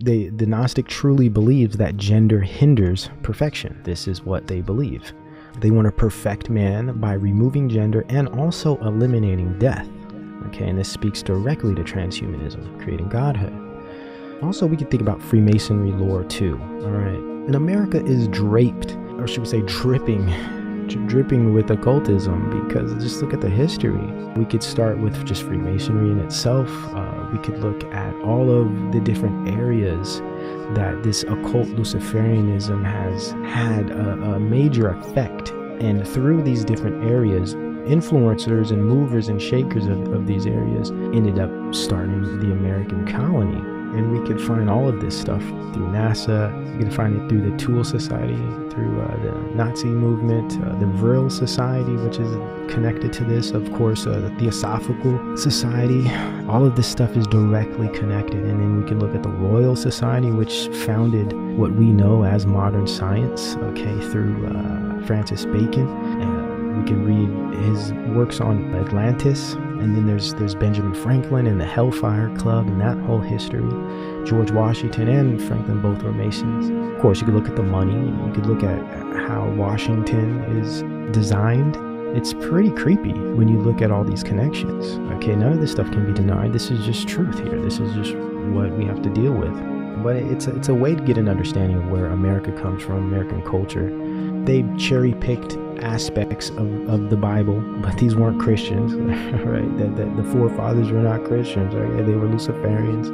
the Gnostic truly believes that gender hinders perfection. This is what they believe. They want to perfect man by removing gender and also eliminating death. Okay, and this speaks directly to transhumanism, creating godhood. Also, we can think about Freemasonry lore too. All right, and America is draped, or should we say dripping with occultism, because just look at the history. We could start with just Freemasonry in itself. We could look at all of the different areas that this occult Luciferianism has had a major effect, and through these different areas, influencers and movers and shakers of these areas ended up starting the American colony. And we could find all of this stuff through NASA. You can find it through the Tool Society, through the Nazi movement, the Vril Society, which is connected to this, of course, the Theosophical Society. All of this stuff is directly connected. And then we can look at the Royal Society, which founded what we know as modern science, okay, through Francis Bacon. We can read his works on Atlantis, and then there's Benjamin Franklin and the Hellfire Club and that whole history. George Washington and Franklin both were Masons. Of course, you could look at the money. You could look at how Washington is designed. It's pretty creepy when you look at all these connections. Okay, none of this stuff can be denied. This is just truth here. This is just what we have to deal with. But it's a way to get an understanding of where America comes from, American culture. They cherry-picked aspects of the Bible, but these weren't Christians, right? The forefathers were not Christians, right? They were Luciferians.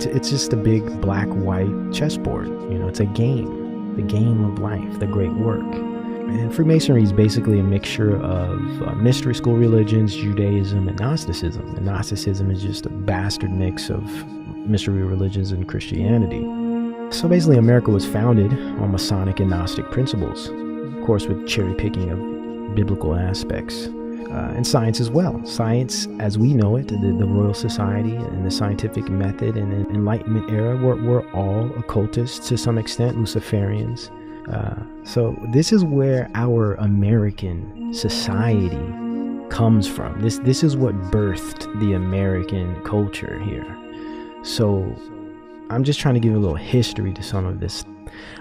It's just a big black-white chessboard. You know, it's a game, the game of life, the great work. And Freemasonry is basically a mixture of mystery school religions, Judaism, and Gnosticism. And Gnosticism is just a bastard mix of mystery religions and Christianity. So basically, America was founded on Masonic and Gnostic principles, of course, with cherry picking of biblical aspects, and science as well. Science, as we know it, the Royal Society and the scientific method and the Enlightenment era were all occultists to some extent, Luciferians. So this is where our American society comes from. This is what birthed the American culture here. So I'm just trying to give a little history to some of this.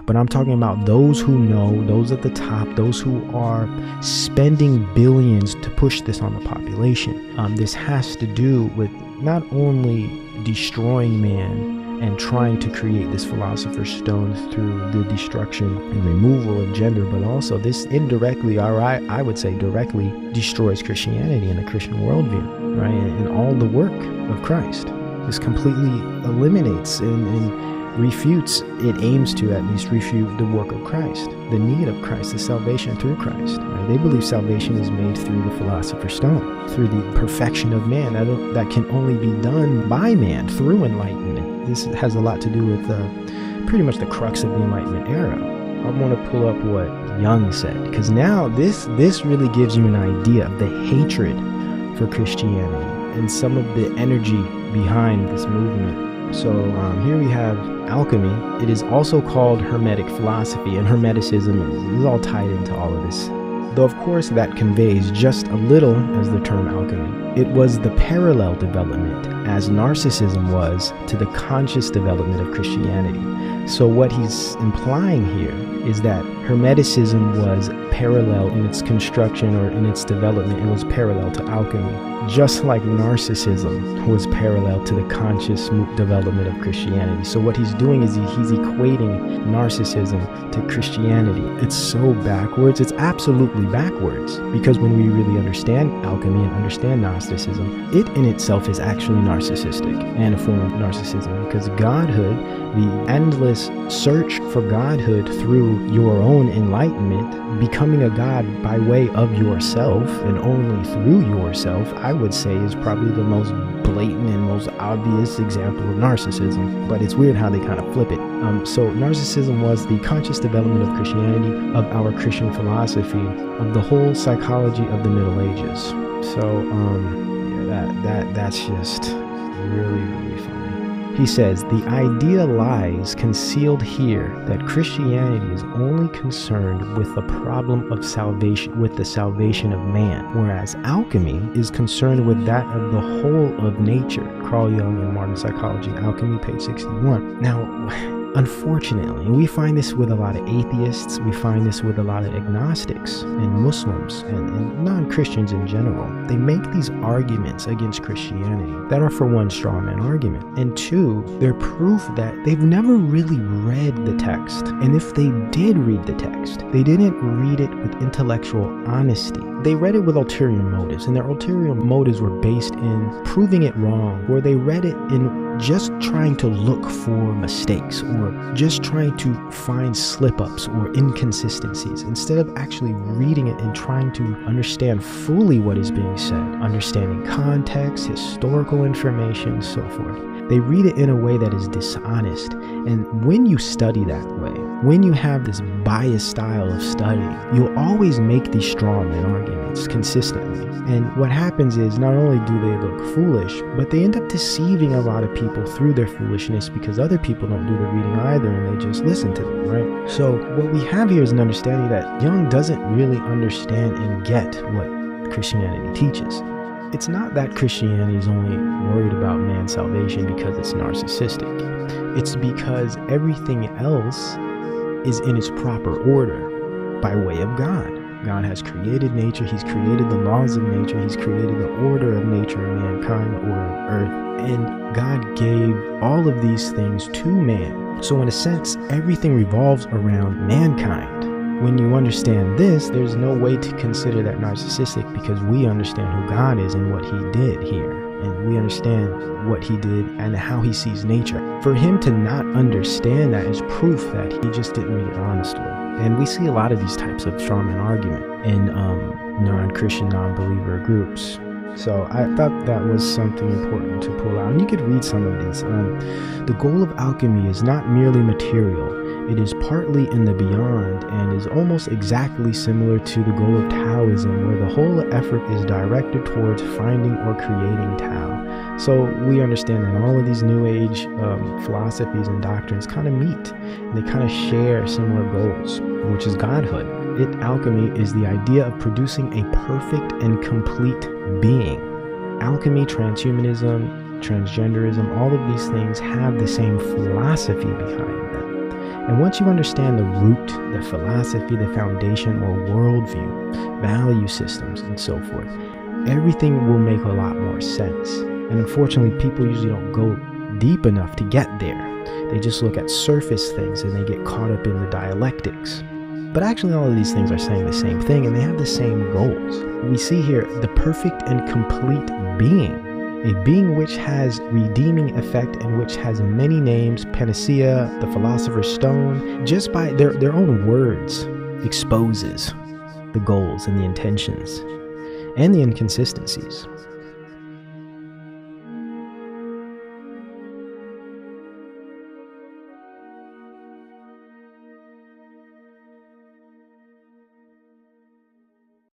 But I'm talking about those who know, those at the top, those who are spending billions to push this on the population. This has to do with not only destroying man and trying to create this philosopher's stone through the destruction and removal of gender, but also this indirectly, or I would say directly, destroys Christianity and the Christian worldview, right? And all the work of Christ. This completely eliminates and refutes, it aims to at least refute the work of Christ, the need of Christ, the salvation through Christ. Right? They believe salvation is made through the philosopher's stone, through the perfection of man that can only be done by man through enlightenment. This has a lot to do with pretty much the crux of the Enlightenment era. I want to pull up what Jung said, because now this really gives you an idea of the hatred for Christianity and some of the energy behind this movement. So here we have alchemy. It is also called Hermetic philosophy, and Hermeticism is all tied into all of this. Though of course that conveys just a little as the term alchemy. It was the parallel development, as narcissism was to the conscious development of Christianity. So what he's implying here is that Hermeticism was parallel in its construction or in its development. It was parallel to alchemy, just like narcissism was parallel to the conscious development of Christianity. So what he's doing is he's equating narcissism to Christianity. It's so backwards. It's absolutely backwards, because when we really understand alchemy and understand Gnosticism, it in itself is actually narcissistic and a form of narcissism, because godhood, the endless search for godhood through your own enlightenment, becoming a god by way of yourself and only through yourself, I would say is probably the most blatant and most obvious example of narcissism. But it's weird how they kind of flip it. So narcissism was the conscious development of Christianity, of our Christian philosophy, of the whole psychology of the Middle Ages. So that's just really, really funny. He says, the idea lies concealed here that Christianity is only concerned with the problem of salvation, with the salvation of man, whereas alchemy is concerned with that of the whole of nature. Carl Jung in Modern Psychology, Alchemy, page 61. Now, unfortunately, we find this with a lot of atheists, we find this with a lot of agnostics and Muslims and non-Christians in general. They make these arguments against Christianity that are, for one, straw man argument, and two, they're proof that they've never really read the text. And if they did read the text, they didn't read it with intellectual honesty. They read it with ulterior motives, and their ulterior motives were based in proving it wrong, or they read it in just trying to look for mistakes, or just trying to find slip-ups or inconsistencies, instead of actually reading it and trying to understand fully what is being said, understanding context, historical information, so forth. They read it in a way that is dishonest. And when you study that way, when you have this biased style of studying, you'll always make these straw man arguments consistently. And what happens is, not only do they look foolish, but they end up deceiving a lot of people through their foolishness, because other people don't do the reading either and they just listen to them, right? So what we have here is an understanding that Jung doesn't really understand and get what Christianity teaches. It's not that Christianity is only worried about man's salvation because it's narcissistic. It's because everything else is in its proper order by way of God. God has created nature, he's created the laws of nature, he's created the order of nature and mankind, the order of earth, and God gave all of these things to man. So in a sense, everything revolves around mankind. When you understand this, there's no way to consider that narcissistic, because we understand who God is and what he did here. And we understand what he did and how he sees nature. For him to not understand that is proof that he just didn't read it honestly. And we see a lot of these types of straw man argument in non-Christian, non-believer groups. So I thought that was something important to pull out. And you could read some of these. The goal of alchemy is not merely material. It is partly in the beyond, and is almost exactly similar to the goal of Taoism, where the whole effort is directed towards finding or creating Tao. So we understand that all of these New Age philosophies and doctrines kind of meet, and they kind of share similar goals, which is godhood. Alchemy is the idea of producing a perfect and complete being. Alchemy, transhumanism, transgenderism, all of these things have the same philosophy behind them. And once you understand the root, the philosophy, the foundation or worldview, value systems, and so forth, everything will make a lot more sense. And unfortunately, people usually don't go deep enough to get there. They just look at surface things and they get caught up in the dialectics. But actually, all of these things are saying the same thing, and they have the same goals. We see here the perfect and complete being, a being which has redeeming effect and which has many names, panacea, the philosopher's stone. Just by their own words exposes the goals and the intentions and the inconsistencies.